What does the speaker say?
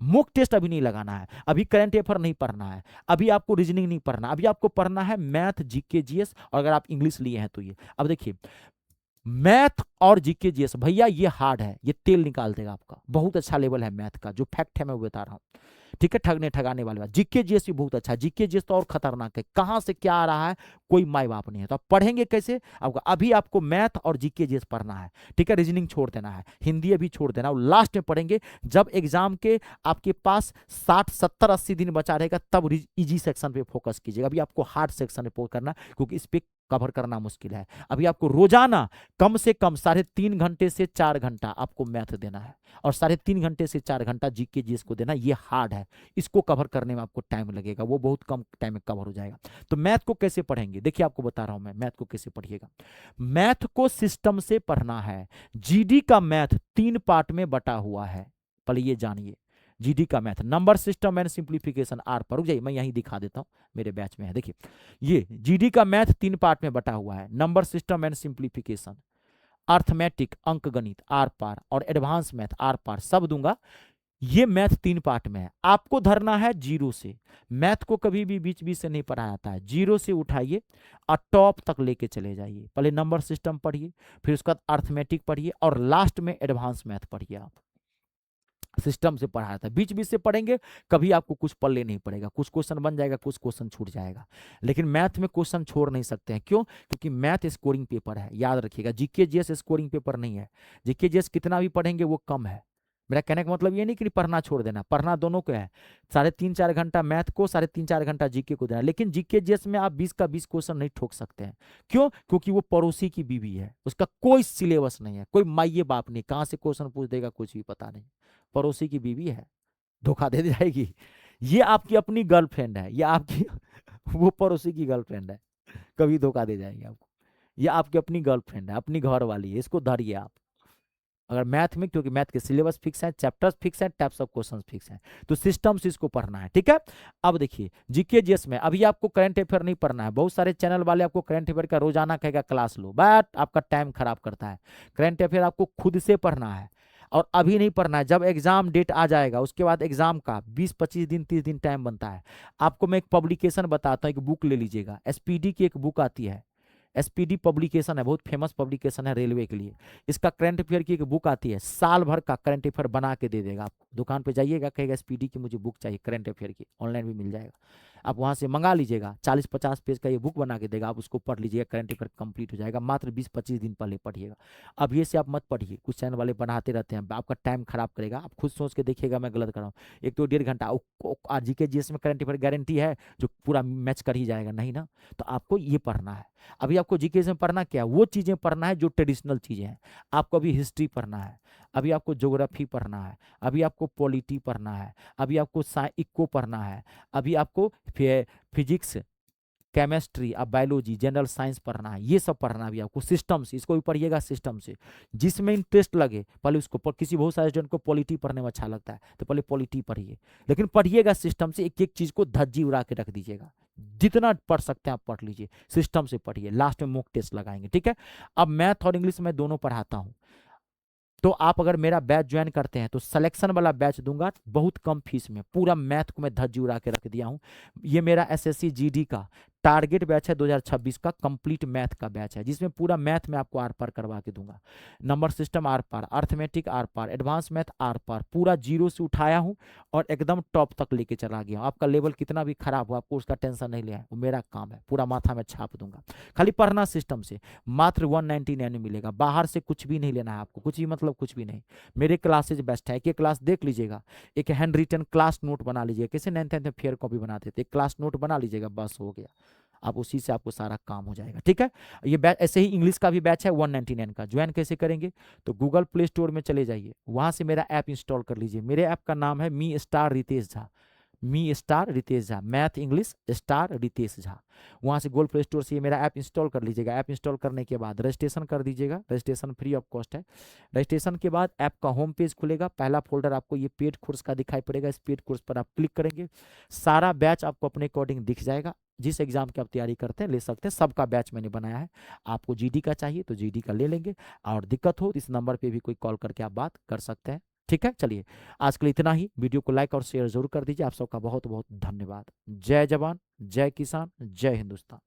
Mock test अभी नहीं लगाना है, अभी करंट अफेयर नहीं पढ़ना है, अभी आपको रीजनिंग नहीं पढ़ना, अभी आपको पढ़ना है मैथ, जीके, जीएस, और अगर आप इंग्लिश लिए हैं तो ये। अब देखिए, मैथ और जीके जीएस भैया ये हार्ड है, ये तेल निकाल देगा आपका, बहुत अच्छा लेवल है मैथ का, जो फैक्ट है मैं वो बता रहा हूँ, ठीक है, ठगने ठगाने वाले बात। जीके जीएस भी बहुत अच्छा है, जीके जीएस तो और खतरनाक है, कहां से क्या आ रहा है कोई माई बाप नहीं है, तो आप पढ़ेंगे कैसे आपको, अभी आपको मैथ और जीके जीएस पढ़ना है, ठीक है, रीजनिंग छोड़ देना है, हिंदी अभी छोड़ देना, और लास्ट में पढ़ेंगे जब एग्जाम के आपके पास 60 70 80 दिन बचा रहेगा, तब इजी सेक्शन पे फोकस कीजिएगा, अभी आपको हार्ड सेक्शन पे करना, क्योंकि इस पे कवर करना मुश्किल है। अभी आपको रोजाना कम से कम 3.5 घंटे से 4 घंटा आपको मैथ देना है, और 3.5 घंटे से 4 घंटा जीके जीएस को देना, ये हार्ड है, इसको कवर करने में आपको टाइम लगेगा, वो बहुत कम टाइम में कवर हो जाएगा। तो मैथ को कैसे पढ़ेंगे, देखिए आपको बता रहा हूं मैं मैथ को कैसे पढ़िएगा। मैथ को सिस्टम से पढ़ना है। जीडी का मैथ 3 पार्ट में बटा हुआ है, पहले ये जानिए। जीडी का math number system and simplification आर पर, रुक जाइए मैं यहीं दिखा देता हूं, मेरे बैच में है, देखिए ये जीडी का मैथ 3 पार्ट में बटा हुआ है, number system and simplification, arithmetic अंकगणित आर पार, और एडवांस मैथ आर पार, सब दूंगा। ये मैथ 3 पार्ट में है, आपको धरना है जीरो से, मैथ को कभी भी बीच बीच से नहीं पढ़ाया जाता है, जीरो से उठाइए और टॉप तक लेके चले जाइए, पहले नंबर सिस्टम पढ़िए, फिर उसके बाद अर्थमेटिक पढ़िए, और लास्ट में एडवांस मैथ पढ़िए। आप सिस्टम से पढ़ाया था, बीच बीच से पढ़ेंगे, कभी आपको कुछ पल्ले नहीं पड़ेगा, कुछ क्वेश्चन बन जाएगा, कुछ क्वेश्चन छूट जाएगा, लेकिन मैथ में क्वेश्चन छोड़ नहीं सकते हैं, क्यों, क्योंकि मैथ स्कोरिंग पेपर है, याद रखिएगा, जीके जीएस स्कोरिंग पेपर नहीं है, जीके जीएस कितना भी पढ़ेंगे वो कम है। मेरा कहने का मतलब ये नहीं कि पढ़ना छोड़ देना, पढ़ना दोनों को है, 3.5 4 घंटा मैथ को, 3.5 4 घंटा जीके को देना, लेकिन जीके जीएस में आप 20 का 20 क्वेश्चन नहीं ठोक सकते हैं, क्यों, क्योंकि वो पड़ोसी की बीवी है, उसका कोई सिलेबस नहीं है, कोई माइये बाप नहीं, कहाँ से क्वेश्चन पूछ देगा कुछ भी पता नहीं, पड़ोसी की बीवी है, धोखा दे जाएगी, ये आपकी अपनी गर्लफ्रेंड है, ये आपकी वो पड़ोसी की गर्लफ्रेंड है, कभी धोखा दे जाएगी आपको, ये आपकी अपनी गर्लफ्रेंड है, अपनी घर वाली है, इसको धरिए आप। अगर मैथ में, क्योंकि मैथ के सिलेबस फिक्स है, चैप्टर्स फिक्स है, टाइप्स ऑफ क्वेश्चंस फिक्स हैं, तो सिस्टम से इसको पढ़ना है, ठीक है। अब देखिए जीके जीएस में अभी आपको करंट अफेयर नहीं पढ़ना है, बहुत सारे चैनल वाले आपको करंट अफेयर का रोजाना कहेगा क्लास लो, बट आपका टाइम खराब करता है, करंट अफेयर आपको खुद से पढ़ना है, और अभी नहीं पढ़ना है, जब एग्जाम डेट आ जाएगा उसके बाद एग्जाम का 20 25 दिन 30 दिन टाइम बनता है। आपको मैं एक पब्लिकेशन बताता हूँ, एक बुक ले लीजिएगा, एसपीडी की एक बुक आती है, एसपीडी पब्लिकेशन है, बहुत फेमस पब्लिकेशन है रेलवे के लिए, इसका करंट अफेयर की एक बुक आती है, साल भर का करंट अफेयर बना के दे देगा आपको, दुकान पे जाइएगा कहेगा एसपीडी की मुझे बुक चाहिए करंट अफेयर की, ऑनलाइन भी मिल जाएगा, आप वहां से मंगा लीजिएगा, 40 50 पेज का ये बुक बना के देगा, आप उसको पढ़ लीजिएगा, करंट अफेयर कंप्लीट हो जाएगा, मात्र 20 25 दिन पहले पढ़िएगा। अब ये से आप मत पढ़िए, कुछ चैनल वाले बनाते रहते हैं, आपका टाइम खराब करेगा, आप खुद सोच के देखिएगा मैं गलत कर रहा हूँ, एक तो 1.5 घंटा जीके जीएस में करंट अफेयर गारंटी है जो पूरा मैच कर ही जाएगा, नहीं ना, तो आपको ये पढ़ना है। अभी आपको जीके में पढ़ना क्या, वो चीजें पढ़ना है जो ट्रेडिशनल चीजें हैं, आपको अभी हिस्ट्री पढ़ना है, अभी आपको ज्योग्राफी पढ़ना है, अभी आपको पॉलिटी पढ़ना है, अभी आपको इको पढ़ना है, अभी आपको फिजिक्स, केमिस्ट्री, अब बायोलॉजी, जनरल साइंस पढ़ना है, ये सब पढ़ना भी आपको सिस्टम से, इसको भी पढ़िएगा सिस्टम से, जिसमें इंटरेस्ट लगे पहले उसको किसी बहुत सारे स्टूडेंट को पॉलिटी पढ़ने में अच्छा लगता है तो पहले पॉलिटी पढ़िए, लेकिन पढ़िएगा सिस्टम से, एक एक चीज को धज्जी उड़ा के रख दीजिएगा, जितना पढ़ सकते हैं आप पढ़ लीजिए, सिस्टम से पढ़िए, लास्ट में मॉक टेस्ट लगाएंगे, ठीक है। अब मैथ और इंग्लिश में दोनों पढ़ाता हूँ, तो आप अगर मेरा बैच ज्वाइन करते हैं तो सिलेक्शन वाला बैच दूंगा बहुत कम फीस में, पूरा मैथ को मैं धज्जी उड़ा के रख दिया हूँ, ये मेरा एसएससी जीडी का टारगेट बैच है, 2026 का कंप्लीट मैथ का बैच है, जिसमें पूरा मैथ में आपको आर पार करवा के दूंगा, नंबर सिस्टम आर पार, अर्थमेटिक आर पार, एडवांस मैथ आर पार, पूरा जीरो से उठाया हूँ और एकदम टॉप तक लेके चला गया हूँ। आपका लेवल कितना भी खराब हो आपको उसका टेंशन नहीं लेना है, वो मेरा काम है, पूरा माथा में छाप दूंगा, खाली पढ़ना सिस्टम से, मात्र 199 में मिलेगा, बाहर से कुछ भी नहीं लेना है आपको, कुछ भी मतलब कुछ भी नहीं, मेरे क्लासेज बेस्ट है, एक क्लास देख लीजिएगा, एक हैंड रिटन क्लास नोट बना लीजिएगा, कैसे 9th 10th में फेयर कॉपी बनाते थे, एक क्लास नोट बना लीजिएगा, बस हो गया, आप उसी से आपको सारा काम हो जाएगा, ठीक है। ये बैच ऐसे ही इंग्लिश का भी बैच है 199 का, ज्वाइन कैसे करेंगे, तो गूगल प्ले स्टोर में चले जाइए, वहां से मेरा ऐप इंस्टॉल कर लीजिए, मेरे ऐप का नाम है me star Ritesh Jha, me star Ritesh Jha, math English star Ritesh Jha, वहां से गूगल प्ले स्टोर से ये मेरा ऐप इंस्टॉल कर लीजिएगा, ऐप इंस्टॉल करने के बाद रजिस्ट्रेशन कर दीजिएगा, रजिस्ट्रेशन फ्री ऑफ कॉस्ट है, रजिस्ट्रेशन के बाद ऐप का होम पेज खुलेगा, पहला फोल्डर आपको ये पेड कोर्स का दिखाई पड़ेगा, इस पेड कोर्स पर आप क्लिक करेंगे, सारा बैच आपको अपने अकॉर्डिंग दिख जाएगा, जिस एग्जाम की आप तैयारी करते हैं ले सकते हैं, सबका बैच मैंने बनाया है, आपको जीडी का चाहिए तो जीडी का ले लेंगे, और दिक्कत हो इस नंबर पे भी कोई कॉल करके आप बात कर सकते हैं। ठीक है, चलिए आज के लिए इतना ही। वीडियो को लाइक और शेयर जरूर कर दीजिए। आप सबका बहुत बहुत धन्यवाद। जय जवान, जय किसान, जय हिंदुस्तान।